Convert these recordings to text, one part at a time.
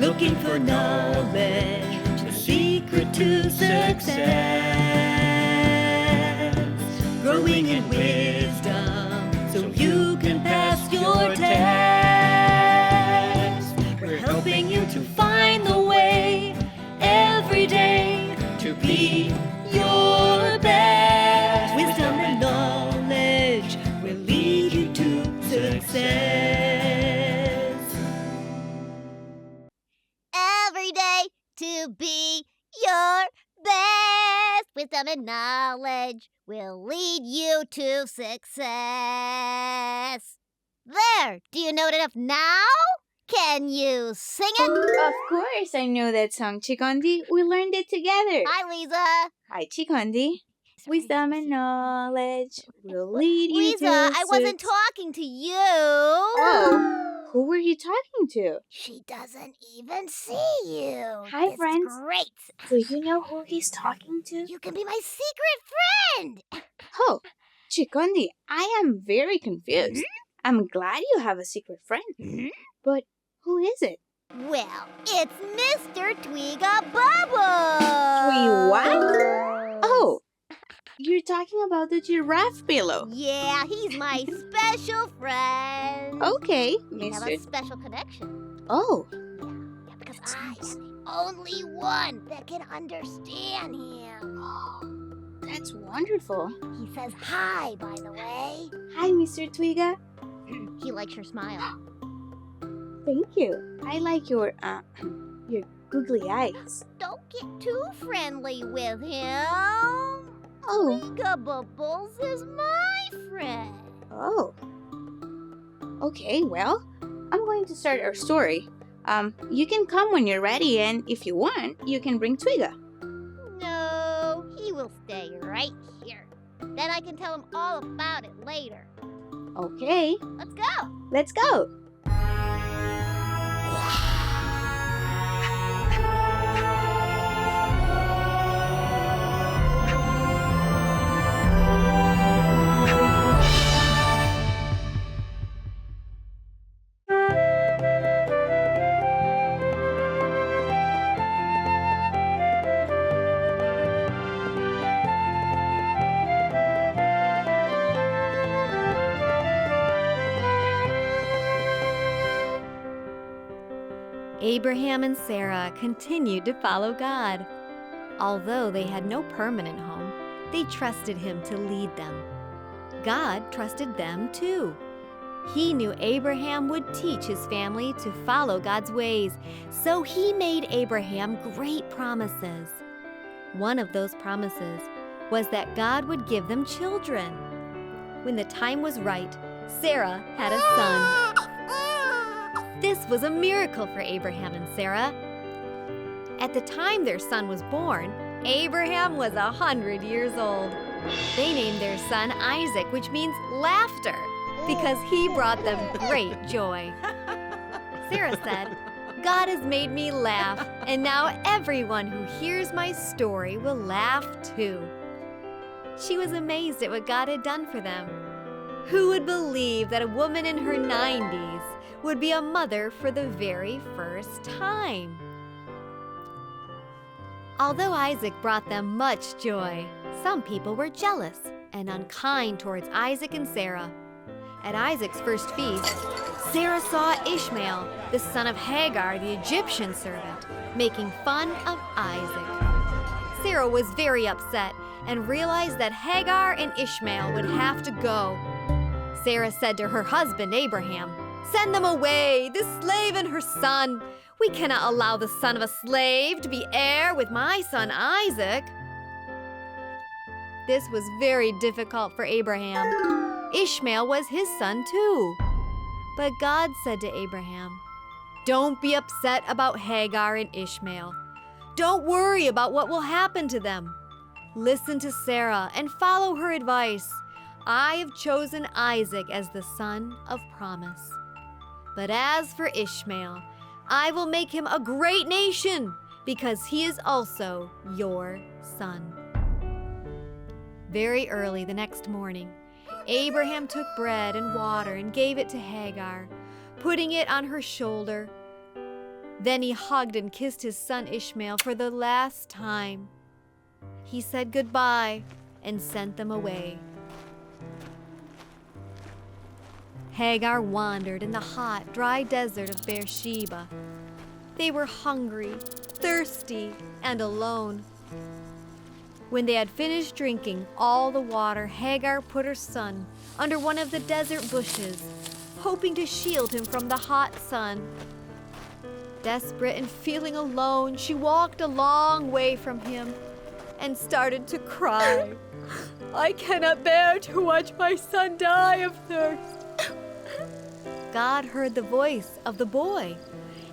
looking for knowledge, the secret to success. Growing in wisdom so you can pass your test. We're helping you to find the way every day to be your best. Wisdom and knowledge will lead you to success. Every day to be your best. Wisdom and knowledge will lead you to success. There! Do you know it enough now? Can you sing it? Of course, I know that song, Chikondi. We learned it together. Hi, Lisa. Hi, Chikondi. Wisdom and knowledge will lead you Lisa, to I wasn't talking to you. Oh, who were you talking to? She doesn't even see you. Hi, This friends. is great. Do you know who he's talking to? You can be my secret friend. Oh, Chikondi, I am very confused. I'm glad you have a secret friend. But who is it? Well, it's Mr. Twiga Bubbles. What? Oh, you're talking about the giraffe pillow. Yeah, he's my special friend. Okay, We have a Mr. special connection. Oh, Yeah, because I am the only one that can understand him. that's wonderful. He says hi, by the way. Hi, Mr. Twiga. He likes your smile. Thank you. I like your googly eyes. Don't get too friendly with him. Oh, Twiga Bubbles is my friend. oh. Okay, well, I'm going to start our story. You can come when you're ready, and if you want, you can bring Twiga. No, he will stay right here. Then I can tell him all about it later. Okay, Let's go. let's go. Abraham and Sarah continued to follow God. Although they had no permanent home, they trusted Him to lead them. God trusted them too. He knew Abraham would teach his family to follow God's ways, so He made Abraham great promises. One of those promises was that God would give them children. When the time was right, Sarah had a son. This was a miracle for Abraham and Sarah. At the time their son was born, Abraham was 100 years old. They named their son Isaac, which means laughter, because he brought them great joy. Sarah said, "God has made me laugh, and now everyone who hears my story will laugh too." She was amazed at what God had done for them. Who would believe that a woman in her 90s would be a mother for the very first time? Although Isaac brought them much joy, some people were jealous and unkind towards Isaac and Sarah. At Isaac's first feast, Sarah saw Ishmael, the son of Hagar, the Egyptian servant, making fun of Isaac. Sarah was very upset and realized that Hagar and Ishmael would have to go. Sarah said to her husband Abraham, "Send them away, this slave and her son. We cannot allow the son of a slave to be heir with my son Isaac." This was very difficult for Abraham. Ishmael was his son too. But God said to Abraham, "Don't be upset about Hagar and Ishmael. Don't worry about what will happen to them. Listen to Sarah and follow her advice. I have chosen Isaac as the son of promise. But as for Ishmael, I will make him a great nation because he is also your son." Very early the next morning, Abraham took bread and water and gave it to Hagar, putting it on her shoulder. Then he hugged and kissed his son Ishmael for the last time. He said goodbye and sent them away. Hagar wandered in the hot, dry desert of Beersheba. They were hungry, thirsty, and alone. When they had finished drinking all the water, Hagar put her son under one of the desert bushes, hoping to shield him from the hot sun. Desperate and feeling alone, she walked a long way from him and started to cry. I cannot bear to watch my son die of thirst. God heard the voice of the boy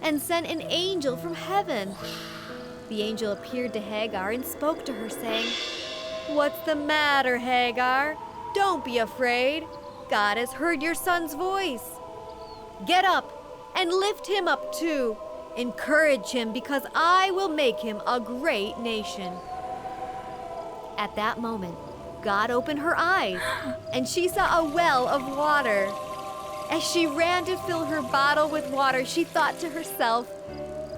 and sent an angel from heaven. The angel appeared to Hagar and spoke to her, saying, "What's the matter, Hagar? Don't be afraid. God has heard your son's voice. Get up and lift him up too. Encourage him, because I will make him a great nation." At that moment, God opened her eyes, and she saw a well of water. As she ran to fill her bottle with water, she thought to herself,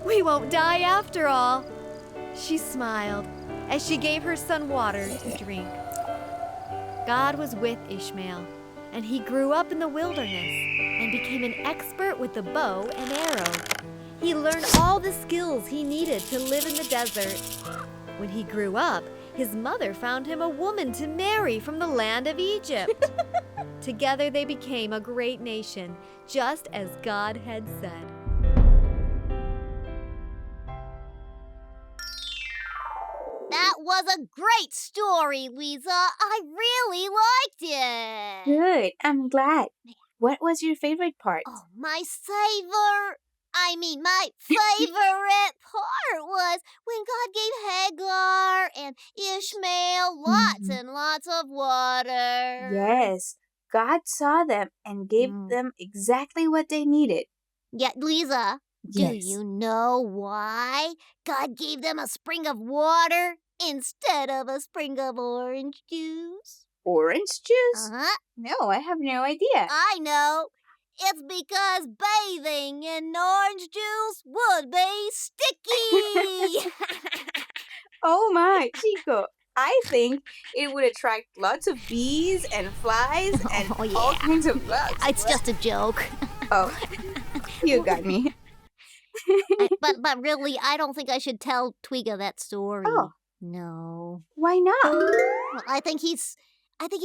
"We won't die after all." She smiled as she gave her son water to drink. God was with Ishmael, and he grew up in the wilderness and became an expert with the bow and arrow. He learned all the skills he needed to live in the desert. When he grew up, his mother found him a woman to marry from the land of Egypt. Together they became a great nation, just as God had said. That was a great story, Lisa. I really liked it. Good. I'm glad. What was your favorite part? Oh, my favorite part was when God gave Hagar and Ishmael lots and lots of water. Yes. God saw them and gave them exactly what they needed. Yeah, Lisa, do Yes. you know why God gave them a spring of water instead of a spring of orange juice? Orange juice? Uh-huh. No, I have no idea. I know. It's because bathing in orange juice would be sticky. Oh my, Chico. I think it would attract lots of bees and flies and Oh, yeah. all kinds of bugs. It's just a joke. Oh, you got me. But really, I don't think I should tell Twiga that story. Oh. No. Why not? Well, I think he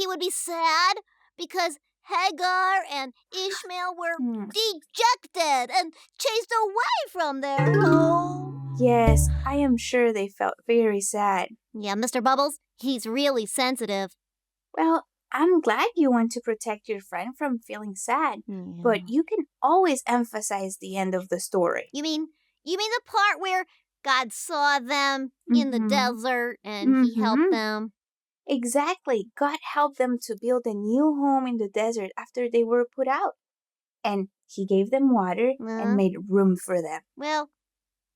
would be sad because Hagar and Ishmael were dejected and chased away from their home. Yes, I am sure they felt very sad. Yeah, Mr. Bubbles, he's really sensitive. Well, I'm glad you want to protect your friend from feeling sad, but you can always emphasize the end of the story. You mean the part where God saw them in the desert and he helped them? Exactly. God helped them to build a new home in the desert after they were put out. And he gave them water and made room for them. Well,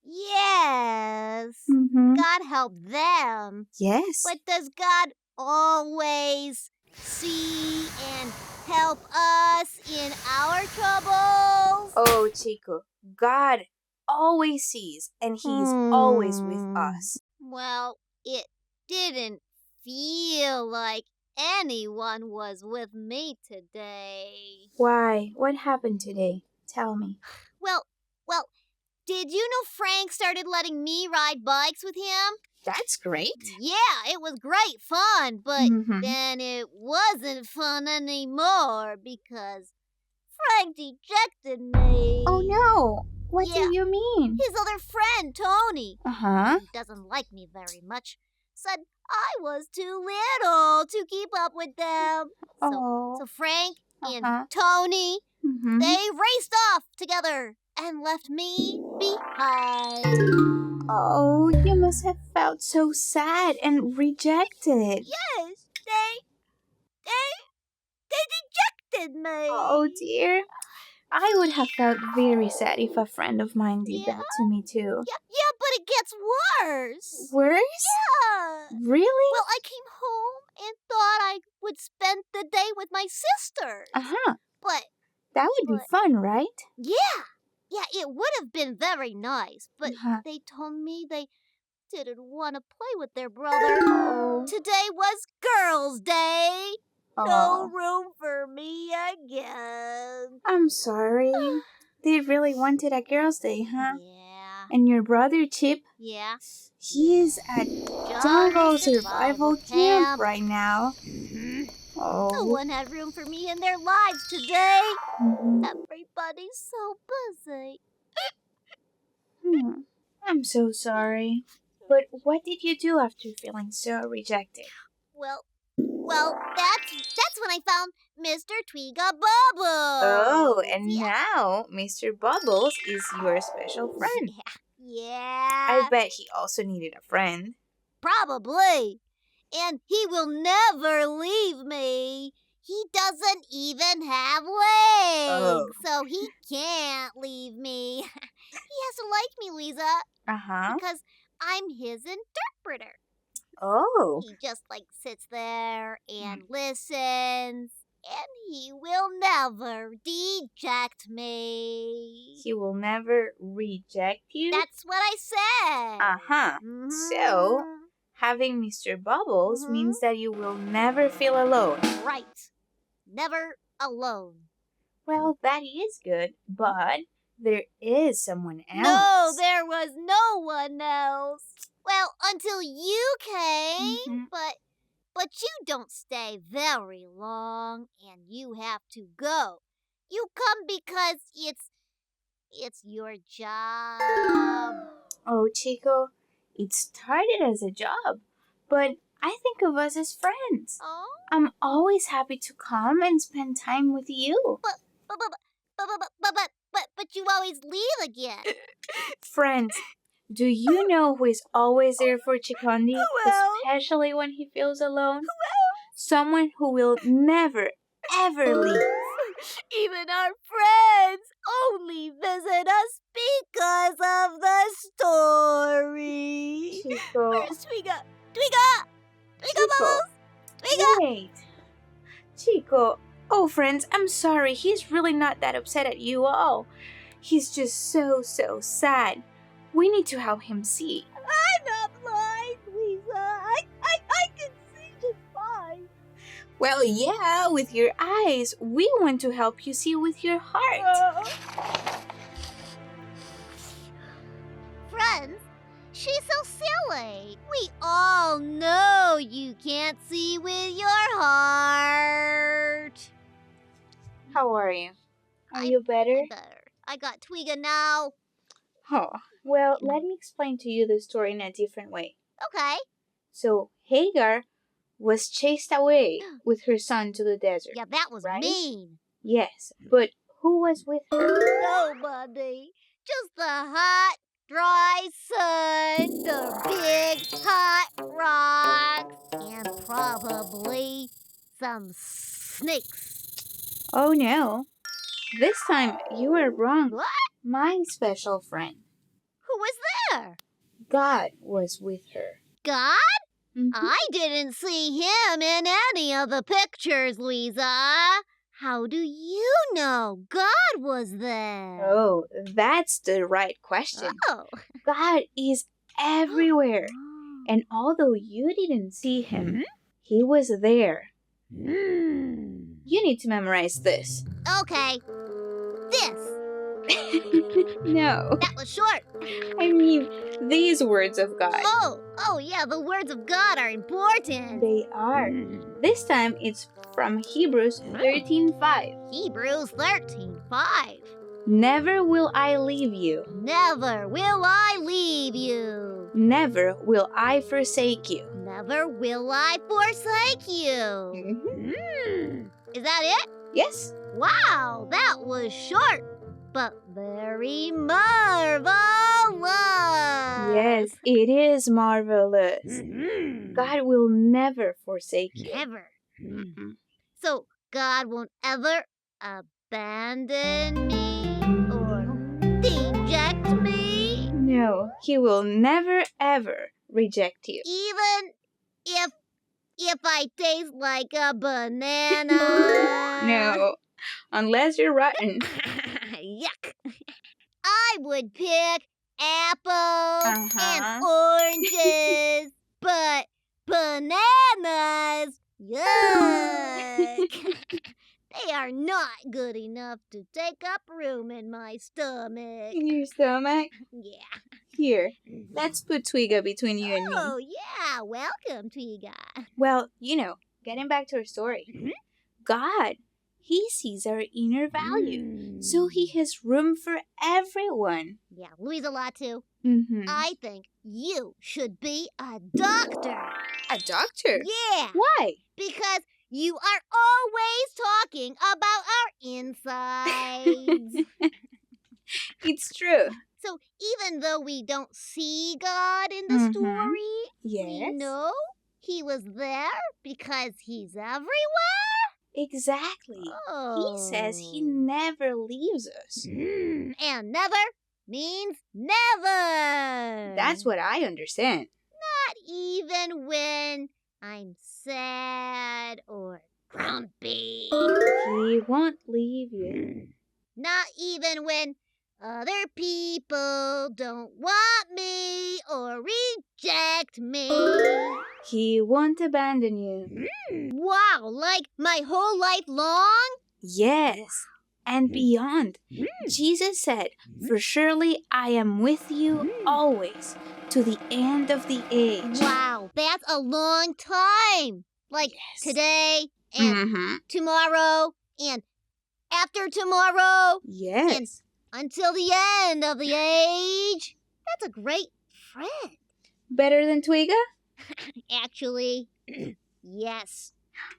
yes. God helped them. Yes. But does God always see and help us in our troubles? Oh, Chico, God always sees and he's always with us. Well, it didn't feel like anyone was with me today. Why? What happened today? Tell me. Well, did you know Frank started letting me ride bikes with him? That's great. Yeah, it was great fun, but then it wasn't fun anymore because Frank dejected me. Oh no! What do you mean? His other friend, Tony. Uh-huh. He doesn't like me very much. Said I was too little to keep up with them. So Frank and Tony, they raced off together and left me behind. Oh, you must have felt so sad and rejected. Yes, they dejected me. Oh dear. I would have felt very sad if a friend of mine did that to me too. Yeah, but it gets worse. Worse? Yeah. Really? Well, I came home and thought I would spend the day with my sisters. Uh-huh. But That would be fun, right? yeah, Yeah, it would have been very nice, but Uh-huh. they told me they didn't want to play with their brother. Oh. Today was Girls' Day. No Oh. room for me again. I'm sorry. They really wanted a girls' day, huh? Yeah. And your brother Chip, Yeah. he is at Jungle Survival Camp right now. No Oh. one had room for me in their lives today. Mhm. Everybody's so busy. I'm so sorry. But what did you do after feeling so rejected? Well, that's when I found Mr. Twiga Bubbles. Oh, and yeah. now Mr. Bubbles is your special friend. Yeah. I bet he also needed a friend. Probably. And he will never leave me. He doesn't even have legs, so he can't leave me. He has to like me, Lisa, Uh-huh. because I'm his interpreter. Oh. He just sits there and listens, and he will never reject me. He will never reject you? That's what I said. Uh-huh. So, having Mr. Bubbles means that you will never feel alone. Right. Never alone. Well, that is good, but there is someone else. No, there was no one else. Well, until you came, but you don't stay very long, and you have to go. You come because it's your job. Oh, Chico, it started as a job, but I think of us as friends. Oh? I'm always happy to come and spend time with you. But you always leave again. Friends, do you know who is always there for Chikondi, especially when he feels alone? Someone who will never, ever leave. Even our friends only visit us because of the story. Chico. Where's Twiga? Twiga! Twiga Chico. Bubbles! Twiga! Wait. Chico. Oh, friends, I'm sorry. He's really not that upset at you all. He's just so sad. We need to help him see. I'm not blind, Lisa. I can see just fine. Well, yeah, with your eyes. We want to help you see with your heart. Friends, she's so silly. We all know you can't see with your heart. How are you? Are you better? Better. I got Twiga now. Oh, well, let me explain to you the story in a different way. Okay. So, Hagar was chased away with her son to the desert. Yeah, that was mean. Yes, but who was with her? Nobody. Just the hot, dry sun, the big, hot rocks, and probably some snakes. Oh no. This time you were wrong. What? My special friend, Who was there? God, was with her. God? Mhm. I didn't see him in any of the pictures, Lisa. How do you know God was there? Oh, that's the right question. Oh. God is everywhere. And although you didn't see him, he was there. You need to memorize this. Okay. This. No, That was short. I mean these words of God. Oh yeah, the words of God are important. They are. This time it's from Hebrews 13:5. Hebrews 13:5. Never will I leave you. Never will I leave you. Never will I forsake you. Never will I forsake you. Is that it? Yes. Wow, that was short, but very marvelous. Yes, it is marvelous. God will never forsake you. Never. So God won't ever abandon me or reject me, No, he will never ever reject you. even if I taste like a banana. No, unless you're rotten. Yuck. would pick apples and oranges, but bananas, yuck. They are not good enough to take up room in my stomach. In your stomach? Yeah. Here, let's put Twiga between you and me. Oh, yeah. Welcome, Twiga. Well, getting back to our story. God, He sees our inner value, so He has room for everyone. Yeah, Louisa Latu, Mm-hmm. I think you should be a doctor. A doctor? Yeah. Why? Because you are always talking about our insides. It's true. So even though we don't see God in the story, we know He was there because He's everywhere. Exactly. Oh. He says He never leaves us. And never means never. That's what I understand. Not even when I'm sad or grumpy. He won't leave you. Not even when other people don't want me or reject me. He won't abandon you. Wow, like my whole life long? Yes, and beyond. Jesus said, "For surely I am with you always, to the end of the age." Wow, that's a long time. Like today and tomorrow and after tomorrow. Yes. And until the end of the age. That's a great friend. Better than Twiga? Actually, yes.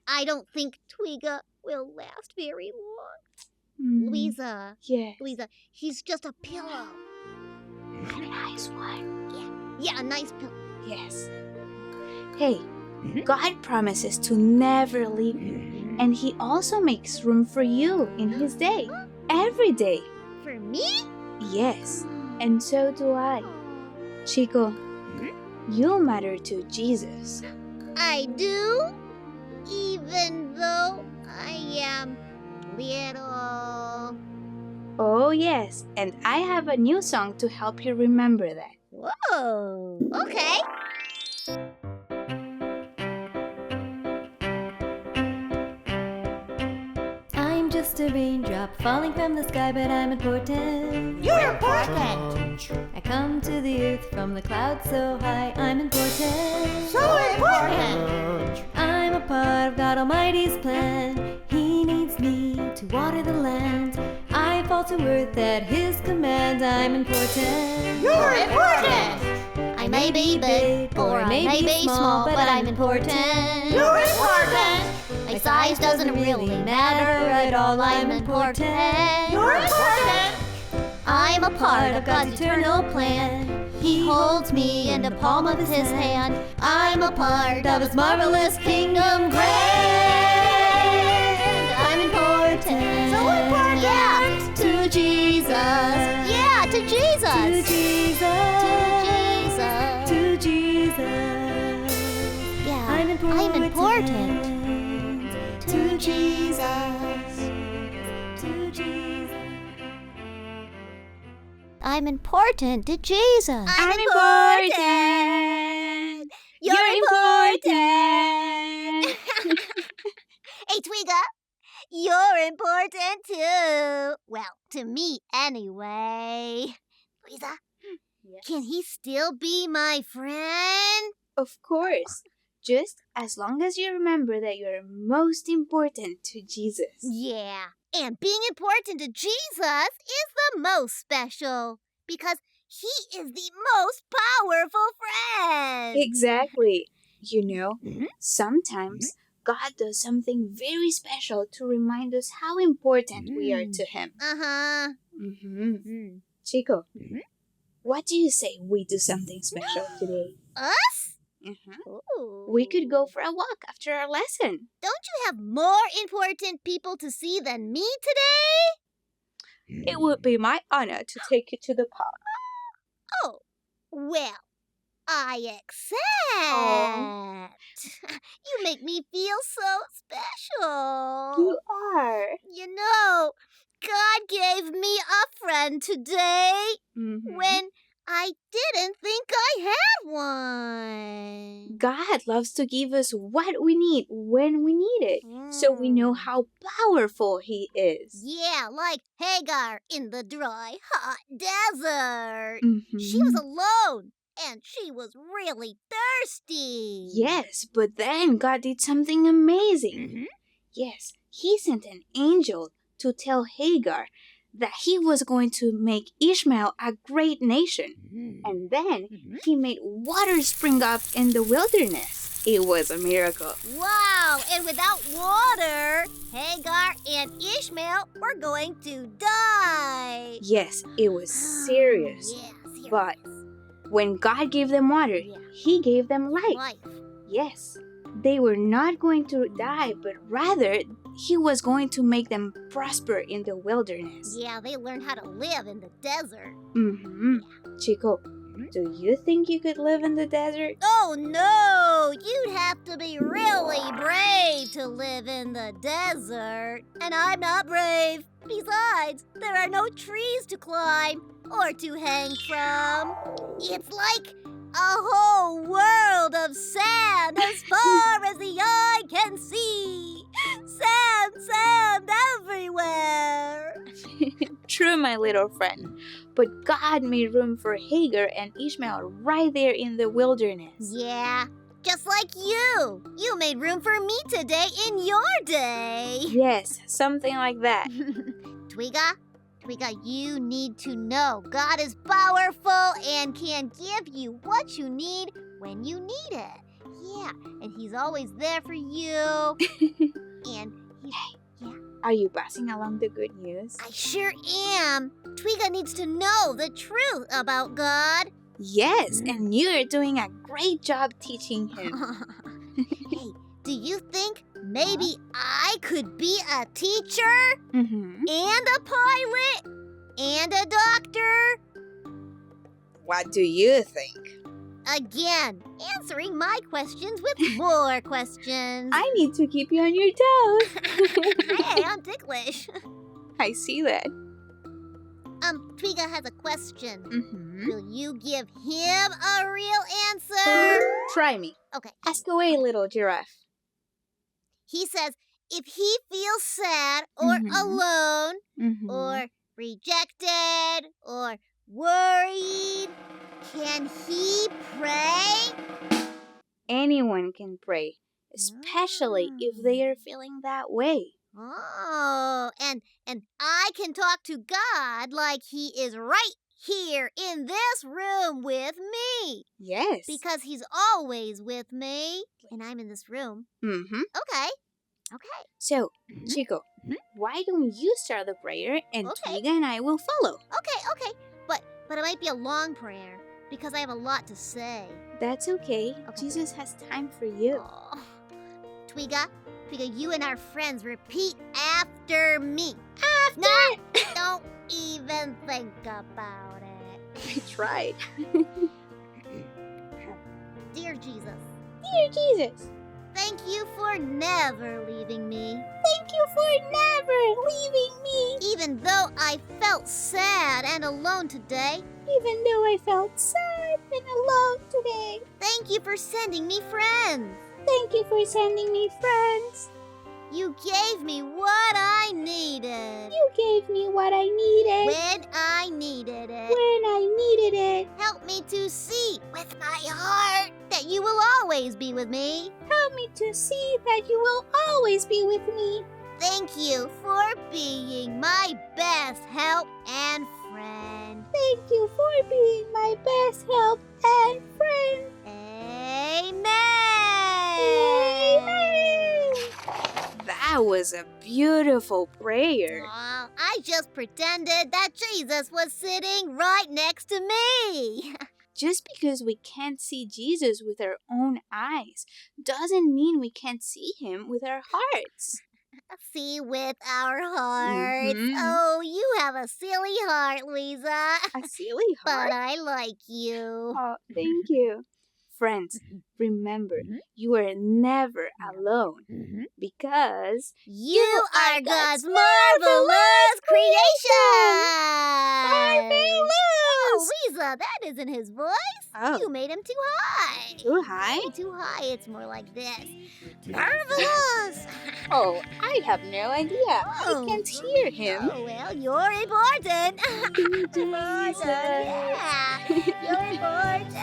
I don't think Twiga will last very long. Louisa. Yes. Louisa, he's just a pillow. A nice one. Yeah, a nice pillow. Yes. Hey, God promises to never leave you, and He also makes room for you in His day. Every day. For me? Yes, and so do I. Chico, you matter to Jesus. I do? Even though I am little. Oh, yes, and I have a new song to help you remember that. Whoa, okay. I'm just a raindrop falling from the sky, but I'm important. You're important. I come to the earth from the clouds so high, I'm important. So important. I'm a part of God Almighty's plan. He needs me to water the land. I fall to earth at His command. I'm important. You're important. I may be big or I may be small, but I'm important. You're important. My size doesn't really matter at all. I'm important. You're important. I'm a part of God's eternal plan. He holds me in the palm of His hand. I'm a part of His marvelous kingdom grand. I'm important. So important. Yeah, to Jesus. Yeah, to Jesus. To Jesus. To Jesus. To Jesus. Yeah, I'm important. To Jesus. To Jesus. I'm important to Jesus. I'm important. You're important. Hey, Twiga, you're important too. Well, to me anyway. Louisa, can he still be my friend? Of course. Just as long as you remember that you're most important to Jesus. Yeah, and being important to Jesus is the most special because He is the most powerful friend. Exactly. Sometimes God does something very special to remind us how important we are to Him. Uh-huh. Chico, what do you say we do something special today? Us? Ooh. We could go for a walk after our lesson. Don't you have more important people to see than me today? It would be my honor to take you to the park. Oh, well, I accept. Oh. You make me feel so special. You are. God gave me a friend today when I didn't think I had one. God loves to give us what we need when we need it, so we know how powerful He is. Yeah, like Hagar in the dry, hot desert. She Mhm. was alone, and she was really thirsty. Yes, but then God did something amazing. Yes, He sent an angel to tell Hagar that He was going to make Ishmael a great nation. And then He made water spring up in the wilderness. It was a miracle. Wow, and without water, Hagar and Ishmael were going to die. Yes, it was serious. Yeah, But when God gave them water, He gave them life. life. Yes, they were not going to die, but rather He was going to make them prosper in the wilderness. Yeah, they learned how to live in the desert. Chico, do you think you could live in the desert? Oh no! You'd have to be really brave to live in the desert. And I'm not brave. Besides, there are no trees to climb or to hang from. It's like a whole world of sand as far as the eye can see. Sand everywhere. True, my little friend. But God made room for Hagar and Ishmael right there in the wilderness. Yeah, just like you. You made room for me today in your day. Yes, something like that. Twiga, you need to know God is powerful and can give you what you need when you need it. Yeah, and He's always there for you. And Are you passing along the good news? I sure am. Twiga needs to know the truth about God. Yes, and you're doing a great job teaching him. Hey, do you think maybe I could be a teacher? And a pilot? And a doctor? What do you think? Again, answering my questions with more questions. I need to keep you on your toes. Hey, I'm ticklish. I see that. Twiga has a question. Will you give him a real answer? Try me. Okay. Ask away, little giraffe. He says if he feels sad or alone or rejected or worried, can he pray? Anyone can pray, especially if they are feeling that way. Oh, and I can talk to God like He is right here in this room with me. Yes. Because He's always with me, and I'm in this room. Okay. So, Chico, why don't you start the prayer and Okay. Twiga and I will follow? Okay. But it might be a long prayer because I have a lot to say. That's okay. Jesus has time for you. Oh. Twiga, you and our friends repeat after me. No, don't even think about it. I tried. Dear Jesus, Dear Jesus, thank you for never leaving me. thank you for never leaving me. Even though I felt sad and alone today, Even though I felt sad and alone today. thank you for sending me friends. Thank you for sending me friends. You gave me what I needed. You gave me what I needed When I needed it. when I needed it. Help me to see with my heart that you will always be with me. Help me to see that you will always be with me. Thank you for being my best help and friend. Thank you for being my best help and friend. Amen. Amen. That was a beautiful prayer. Aw, I just pretended that Jesus was sitting right next to me. Just because we can't see Jesus with our own eyes doesn't mean we can't see him with our hearts. See with our hearts. Mhm. Oh, you have a silly heart, Lisa. A silly But heart? I like you. Oh, thank you. Friends, remember, you are never alone because You are God's marvelous creation! Marvelous! Oh, Lisa, that isn't his voice. Oh. You made him too high. Too high? Too high, it's more like this. Marvelous! Oh, I have no idea. Oh. I can't hear him. Oh, well, you're important. Yeah, you're important.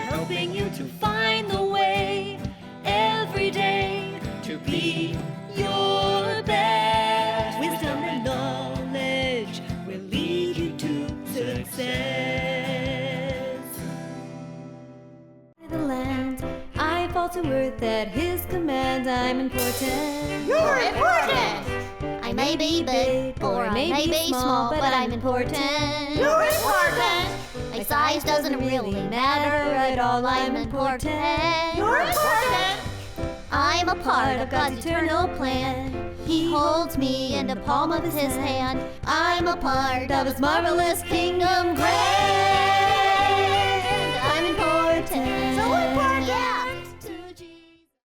Helping you to find the way every day to be your best. Wisdom and knowledge will lead you to success. The land, I fall to earth at his command. I'm important. You're important. I may be big or I may be small, but I'm important. You're important. My size doesn't really matter at all. I'm important. You're important. I'm a part of God's eternal plan. He holds me in the palm of his hand. I'm a part of his marvelous kingdom.